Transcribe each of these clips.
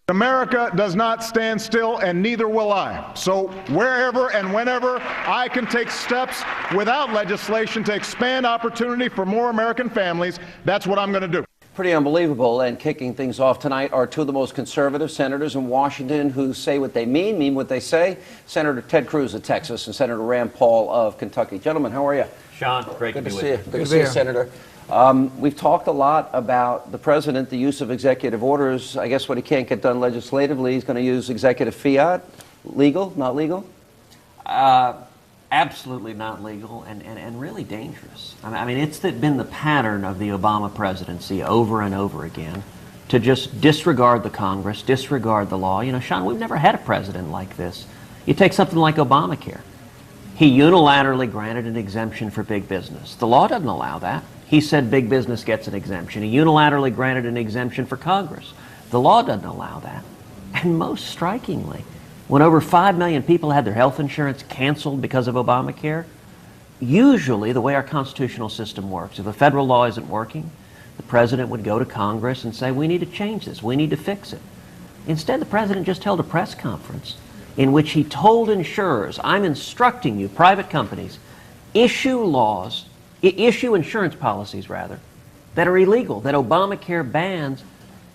America does not stand still, and neither will I. So wherever and whenever I can take steps without legislation to expand opportunity for more American families, that's what I'm going to do. Pretty unbelievable. And kicking things off tonight are two of the most conservative senators in Washington who say what they mean what they say. Senator Ted Cruz of Texas and Senator Rand Paul of Kentucky. Gentlemen, how are you? Sean, great to be with you. Good to see you, Senator. We've talked a lot about the president, the use of executive orders. I guess what he can't get done legislatively, he's going to use executive fiat. Legal, not legal? Absolutely not legal and really dangerous. I mean, it's been the pattern of the Obama presidency over and over again to just disregard the Congress, disregard the law. You know, Sean, we've never had a president like this. You take something like Obamacare. He unilaterally granted an exemption for big business. The law doesn't allow that. He said big business gets an exemption. He unilaterally granted an exemption for Congress. The law doesn't allow that. And most strikingly, when over 5 million people had their health insurance canceled because of Obamacare, usually the way our constitutional system works, if a federal law isn't working, the president would go to Congress and say, we need to change this, we need to fix it. Instead, the president just held a press conference in which he told insurers, I'm instructing you, private companies, issue insurance policies, rather, that are illegal, that Obamacare bans.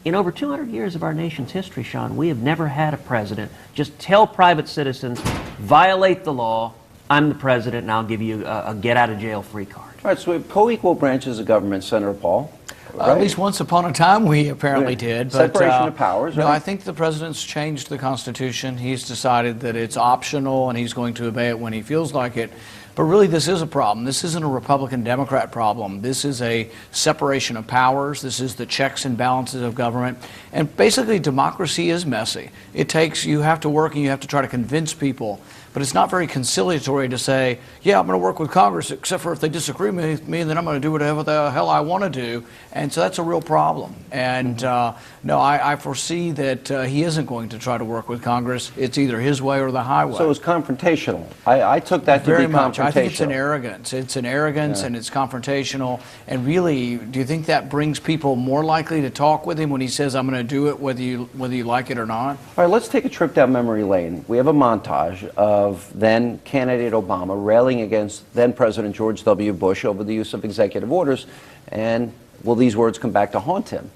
In over 200 years of our nation's history, Sean, we have never had a president just tell private citizens, violate the law, I'm the president, and I'll give you a get-out-of-jail-free card. All right, so we have co-equal branches of government, Senator Paul. Right? At least once upon a time we apparently did. But, separation of powers, right? No, I think the president's changed the Constitution. He's decided that it's optional and he's going to obey it when he feels like it. But really, this is a problem. This isn't a Republican-Democrat problem. This is a separation of powers. This is the checks and balances of government. And basically, democracy is messy. You have to work and you have to try to convince people. But it's not very conciliatory to say, yeah, I'm going to work with Congress, except for if they disagree with me, then I'm going to do whatever the hell I want to do. And so that's a real problem. And no, I foresee that he isn't going to try to work with Congress. It's either his way or the highway. So it's confrontational. I took that to very be much. confrontational. I think it's an arrogance. It's an arrogance and it's confrontational. And really, do you think that brings people more likely to talk with him when he says, I'm going to do it whether you like it or not? All right, let's take a trip down memory lane. We have a montage of then candidate Obama railing against then President George W. Bush over the use of executive orders. And will these words come back to haunt him?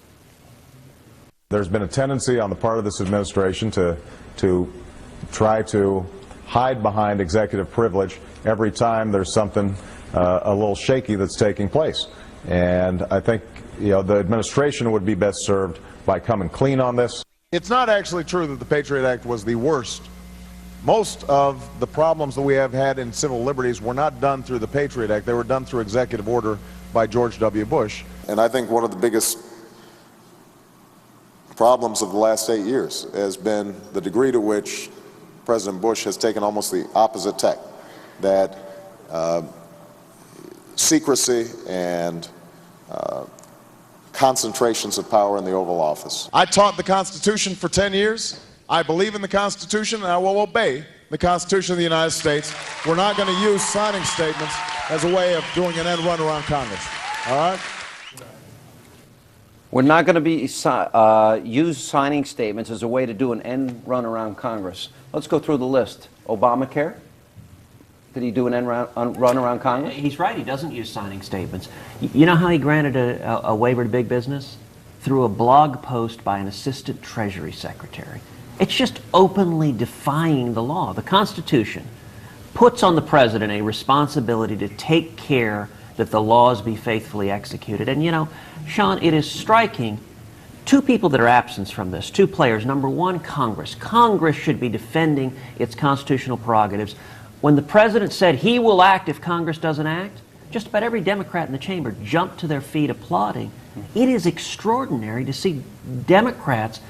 There's been a tendency on the part of this administration to try to hide behind executive privilege every time there's something a little shaky that's taking place. And I think, you know, the administration would be best served by coming clean on this. It's not actually true that the Patriot Act was the worst. Most of the problems that we have had in civil liberties were not done through the Patriot Act. They were done through executive order by George W. Bush. And I think one of the biggest problems of the last 8 years has been the degree to which President Bush has taken almost the opposite tack, that secrecy and concentrations of power in the Oval Office. I taught the Constitution for 10 years. I believe in the Constitution, and I will obey the Constitution of the United States. We're not going to use signing statements as a way of doing an end run around Congress. All right? We're not going to use signing statements as a way to do an end run around Congress. Let's go through the list. Obamacare. Did he do an end run around Congress? He's right. He doesn't use signing statements. You know how he granted a waiver to big business? Through a blog post by an assistant Treasury Secretary. It's just openly defying the law. The Constitution puts on the president a responsibility to take care that the laws be faithfully executed. And you know, Sean, it is striking. Two people that are absent from this, two players. Number one, Congress. Congress should be defending its constitutional prerogatives. When the president said he will act if Congress doesn't act, just about every Democrat in the chamber jumped to their feet applauding. It is extraordinary to see Democrats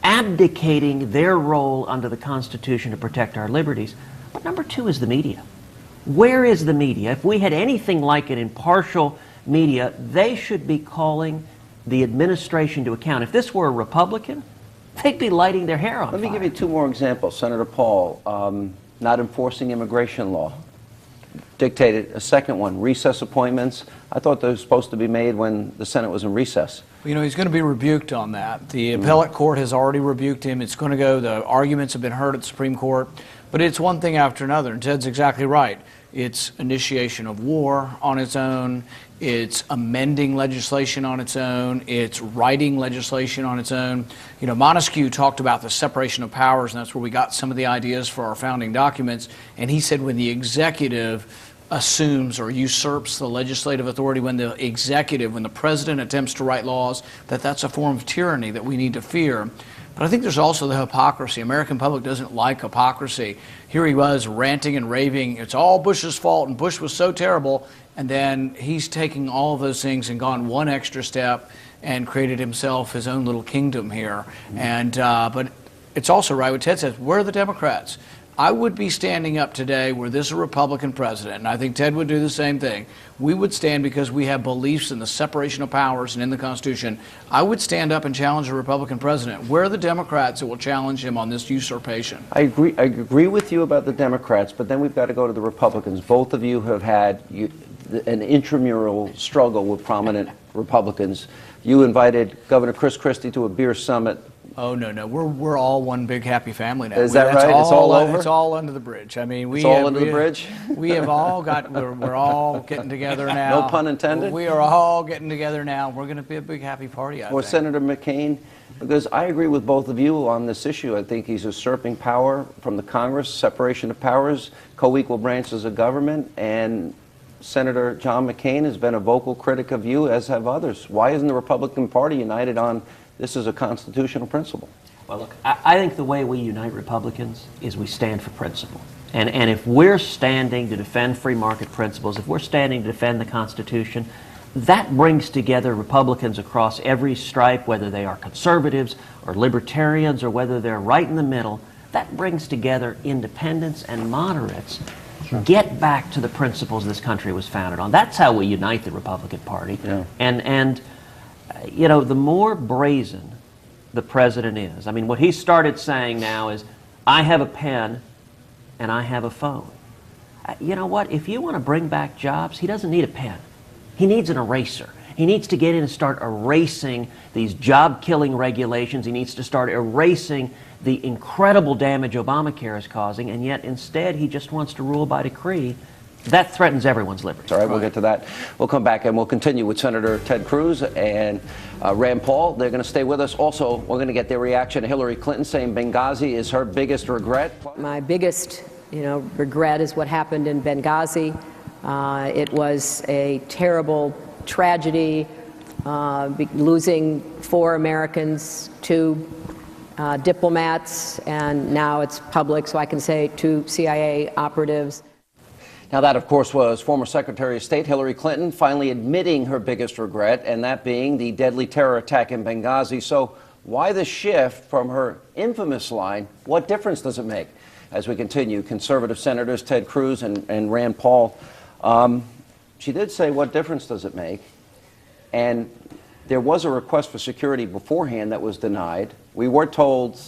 abdicating their role under the Constitution to protect our liberties. But number two is the media. Where is the media? If we had anything like an impartial media, they should be calling the administration to account. If this were a Republican, they'd be lighting their hair on fire. Let me give you two more examples. Senator Paul, not enforcing immigration law. Dictated a second one, recess appointments. I thought they were supposed to be made when the Senate was in recess. You know, he's going to be rebuked on that. The appellate court has already rebuked him. It's going to go, the arguments have been heard at the Supreme Court, but it's one thing after another, and Ted's exactly right. It's initiation of war on its own, it's amending legislation on its own, it's writing legislation on its own. You know, Montesquieu talked about the separation of powers, and that's where we got some of the ideas for our founding documents, and he said when the executive assumes or usurps the legislative authority, when the president attempts to write laws, that's a form of tyranny that we need to fear. But I think there's also the hypocrisy. American public doesn't like hypocrisy. Here he was ranting and raving, it's all Bush's fault and Bush was so terrible, and then he's taking all of those things and gone one extra step and created himself his own little kingdom here. And but it's also right what Ted says, where are the Democrats? I would be standing up today were this a Republican president, and I think Ted would do the same thing. We would stand because we have beliefs in the separation of powers and in the Constitution. I would stand up and challenge a Republican president. Where are the Democrats that will challenge him on this usurpation? I agree with you about the Democrats, but then we've got to go to the Republicans. Both of you have had an intramural struggle with prominent Republicans. You invited Governor Chris Christie to a beer summit. Oh, no. We're all one big happy family now. Is that right? It's all over? It's all under the bridge. I mean, it's all under the bridge? We have all got, we're all getting together now. No pun intended? We are all getting together now. We're going to be a big happy party, I think. Senator McCain, because I agree with both of you on this issue. I think he's usurping power from the Congress, separation of powers, co-equal branches of government, and Senator John McCain has been a vocal critic of you, as have others. Why isn't the Republican Party united on this is a constitutional principle? Well, look, I think the way we unite Republicans is we stand for principle. And if we're standing to defend free market principles, if we're standing to defend the Constitution, that brings together Republicans across every stripe, whether they are conservatives or libertarians or whether they're right in the middle. That brings together independents and moderates. Sure. Get back to the principles this country was founded on. That's how we unite the Republican Party. Yeah. And you know, the more brazen the president is, I mean, what he started saying now is, I have a pen and I have a phone. You know what? If you want to bring back jobs, he doesn't need a pen. He needs an eraser. He needs to get in and start erasing these job-killing regulations. He needs to start erasing the incredible damage Obamacare is causing, and yet instead he just wants to rule by decree. That threatens everyone's liberty. All right, we'll get to that. We'll come back and we'll continue with Senator Ted Cruz and Rand Paul. They're going to stay with us. Also, we're going to get their reaction to Hillary Clinton saying Benghazi is her biggest regret. My biggest, regret is what happened in Benghazi. It was a terrible tragedy, losing 4 Americans, 2 diplomats, and now it's public, so I can say 2 CIA operatives. Now that, of course, was former Secretary of State Hillary Clinton finally admitting her biggest regret, and that being the deadly terror attack in Benghazi. So why the shift from her infamous line, what difference does it make? As we continue, conservative senators Ted Cruz and Rand Paul, she did say, what difference does it make? And there was a request for security beforehand that was denied. We were told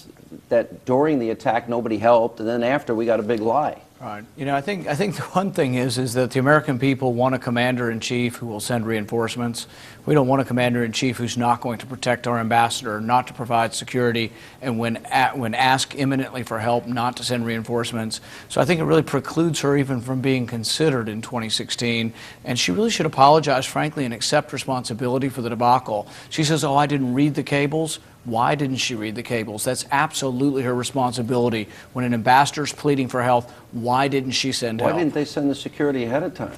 that during the attack nobody helped, and then after we got a big lie. Right. I think the one thing is that the American people want a commander-in-chief who will send reinforcements. We don't want a commander-in-chief who's not going to protect our ambassador, not to provide security, and when asked imminently for help, not to send reinforcements. So I think it really precludes her even from being considered in 2016, and she really should apologize, frankly, and accept responsibility for the debacle. She says, I didn't read the cables. Why didn't she read the cables? That's absolutely her responsibility. When an ambassador's pleading for help, why didn't she send help? Why didn't they send the security ahead of time?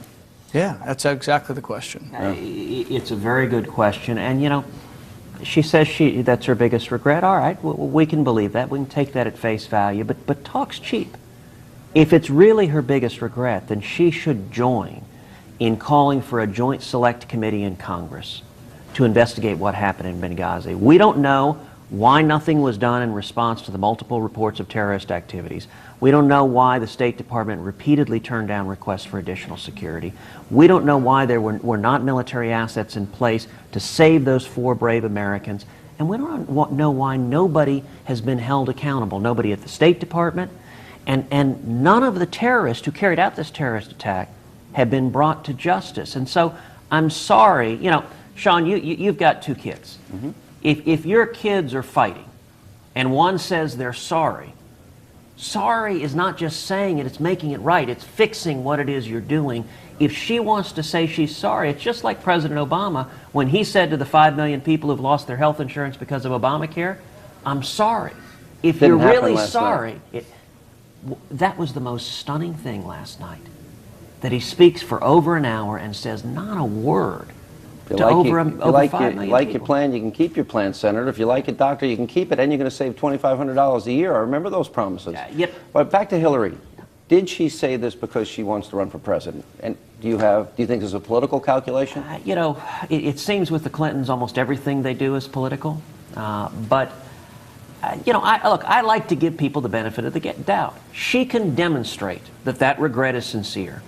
Yeah, that's exactly the question. It's a very good question. And, she says that's her biggest regret. All right, we can believe that. We can take that at face value. But talk's cheap. If it's really her biggest regret, then she should join in calling for a joint select committee in Congress to investigate what happened in Benghazi. We don't know why nothing was done in response to the multiple reports of terrorist activities. We don't know why the State Department repeatedly turned down requests for additional security. We don't know why there were not military assets in place to save those 4 brave Americans. And we don't know why nobody has been held accountable. Nobody at the State Department, and none of the terrorists who carried out this terrorist attack have been brought to justice. And so I'm sorry, Sean, you've got 2 kids. If your kids are fighting and one says they're sorry, sorry is not just saying it, it's making it right. It's fixing what it is you're doing. If she wants to say she's sorry, it's just like President Obama when he said to the 5 million people who've lost their health insurance because of Obamacare, I'm sorry. If you're really sorry, that was the most stunning thing last night, that he speaks for over an hour and says not a word to over 5 million people. Like your plan, you can keep your plan, Senator. If you like it, Doctor, you can keep it, and you're going to save $2,500 a year. I remember those promises. Yep. But back to Hillary. Did she say this because she wants to run for president? And do you think there's a political calculation? You know, it seems with the Clintons almost everything they do is political. But you know, I like to give people the benefit of the doubt. She can demonstrate that regret is sincere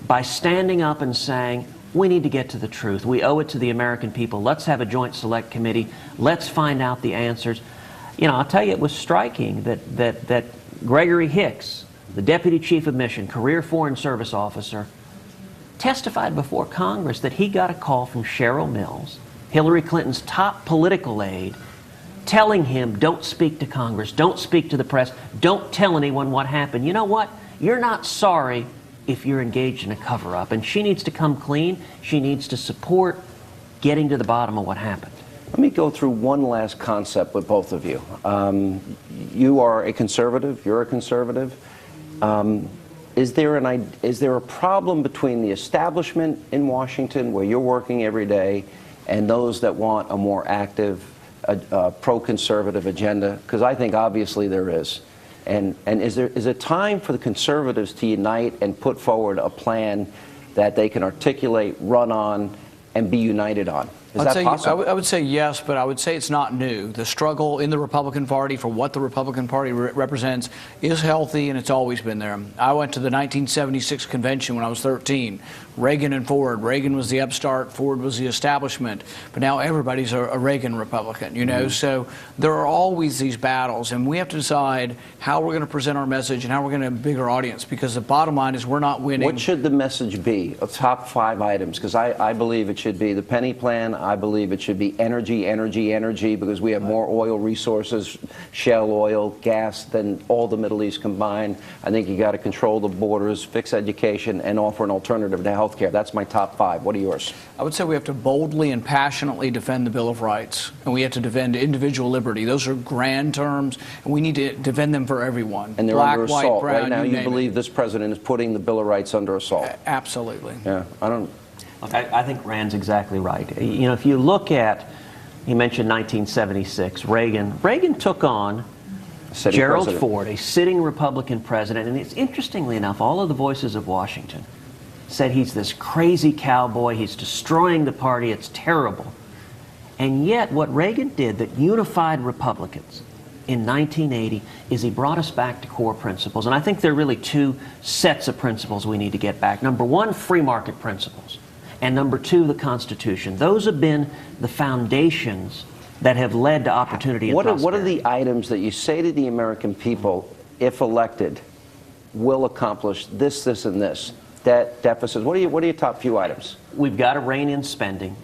by standing up and saying, we need to get to the truth. We owe it to the American people. Let's have a joint select committee. Let's find out the answers. You know, I'll tell you, it was striking that Gregory Hicks, the Deputy Chief of Mission, career Foreign Service officer, testified before Congress that he got a call from Cheryl Mills, Hillary Clinton's top political aide, telling him, don't speak to Congress, don't speak to the press, don't tell anyone what happened. You know what? You're not sorry if you're engaged in a cover-up, and she needs to come clean. She needs to support getting to the bottom of what happened. Let me go through one last concept with both of you. You are a conservative, you're a conservative. Is there a problem between the establishment in Washington, where you're working every day, and those that want a more active, pro-conservative agenda? Because I think obviously there is. And is it time for the conservatives to unite and put forward a plan that they can articulate, run on, and be united on? Is that possible? I would say yes, but I would say it's not new. The struggle in the Republican Party for what the Republican Party represents is healthy, and it's always been there. I went to the 1976 convention when I was 13. Reagan and Ford. Reagan was the upstart, Ford was the establishment, but now everybody's a Reagan Republican, you know? So there are always these battles, and we have to decide how we're going to present our message and how we're going to have a bigger audience, because the bottom line is we're not winning. What should the message be? Top 5 items, because I believe it should be the penny plan. I believe it should be energy, energy, energy, because we have more oil resources, shale oil, gas than all the Middle East combined. I think you got to control the borders, fix education, and offer an alternative to health care. That's my top 5. What are yours? I would say we have to boldly and passionately defend the Bill of Rights, and we have to defend individual liberty. Those are grand terms, and we need to defend them for everyone. And they're black, under white, assault. brown, Right now, you name believe it. this president is putting the Bill of Rights under assault. Absolutely. Yeah, I don't. Look, I think Rand's exactly right. You know, if you look at, he mentioned 1976, Reagan took on Gerald Ford, a sitting Republican president, and it's interestingly enough, all of the voices of Washington said he's this crazy cowboy, he's destroying the party, it's terrible. And yet what Reagan did that unified Republicans in 1980 is he brought us back to core principles. And I think there are really 2 sets of principles we need to get back. Number 1, free market principles. And number 2, the Constitution. Those have been the foundations that have led to opportunity and prosperity. What are the items that you say to the American people, if elected, will accomplish this, this, and this? Debt, deficits. What are your top few items? We've got to rein in spending,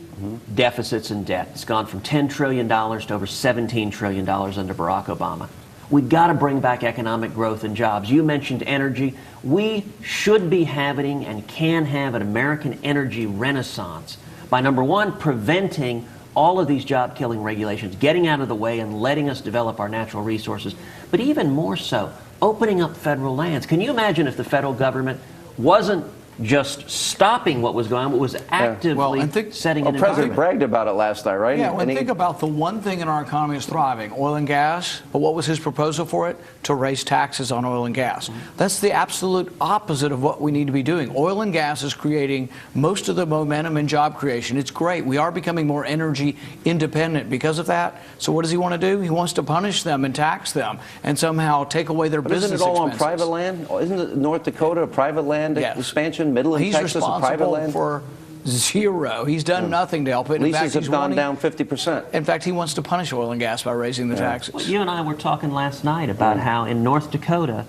deficits, and debt. It's gone from $10 trillion to over $17 trillion under Barack Obama. We've got to bring back economic growth and jobs. You mentioned energy. We should be having and can have an American energy renaissance by, number 1, preventing all of these job-killing regulations, getting out of the way and letting us develop our natural resources, but even more so, opening up federal lands. Can you imagine if the federal government wasn't just stopping what was going on, but was actively setting an environment? The president bragged about it last night, right? Yeah, think about the one thing in our economy is thriving, oil and gas. But what was his proposal for it? To raise taxes on oil and gas. That's the absolute opposite of what we need to be doing. Oil and gas is creating most of the momentum in job creation. It's great. We are becoming more energy independent because of that. So what does he want to do? He wants to punish them and tax them and somehow take away their business expenses. Isn't it all on private land? Isn't it North Dakota a private land expansion? Midland, Texas, a private land? He's responsible for 0. He's done nothing to help it. Leases have gone down 50%. In fact, he wants to punish oil and gas by raising the taxes. Well, you and I were talking last night about how in North Dakota,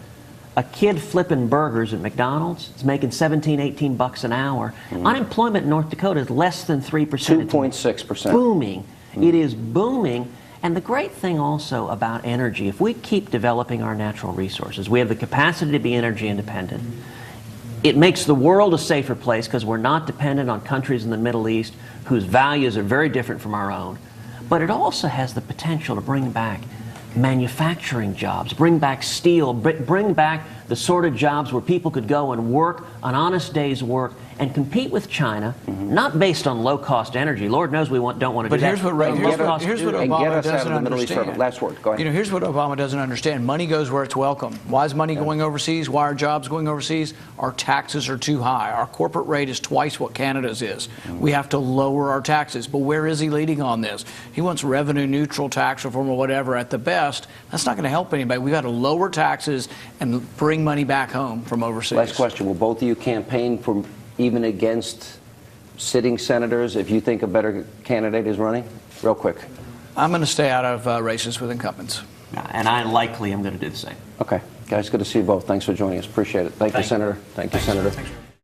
a kid flipping burgers at McDonald's is making 17, 18 bucks an hour. Unemployment in North Dakota is less than 3%. 2.6%. Booming. It is booming. And the great thing also about energy, if we keep developing our natural resources, we have the capacity to be energy independent. It makes the world a safer place because we're not dependent on countries in the Middle East whose values are very different from our own. But it also has the potential to bring back manufacturing jobs, bring back steel, bring back the sort of jobs where people could go and work an honest day's work and compete with China, not based on low-cost energy. Lord knows we don't want to do that. But here's what Obama doesn't understand. Last word. Go ahead. You know, here's what Obama doesn't understand. Money goes where it's welcome. Why is money going overseas? Why are jobs going overseas? Our taxes are too high. Our corporate rate is twice what Canada's is. We have to lower our taxes. But where is he leading on this? He wants revenue-neutral tax reform or whatever at the best. That's not going to help anybody. We've got to lower taxes and bring money back home from overseas. Last question. Will both of you campaign for even against sitting senators if you think a better candidate is running? Real quick. I'm going to stay out of races with incumbents. And I likely am going to do the same. Okay. Guys, good to see you both. Thanks for joining us. Appreciate it. Thank you, Senator. Thank you, Senator.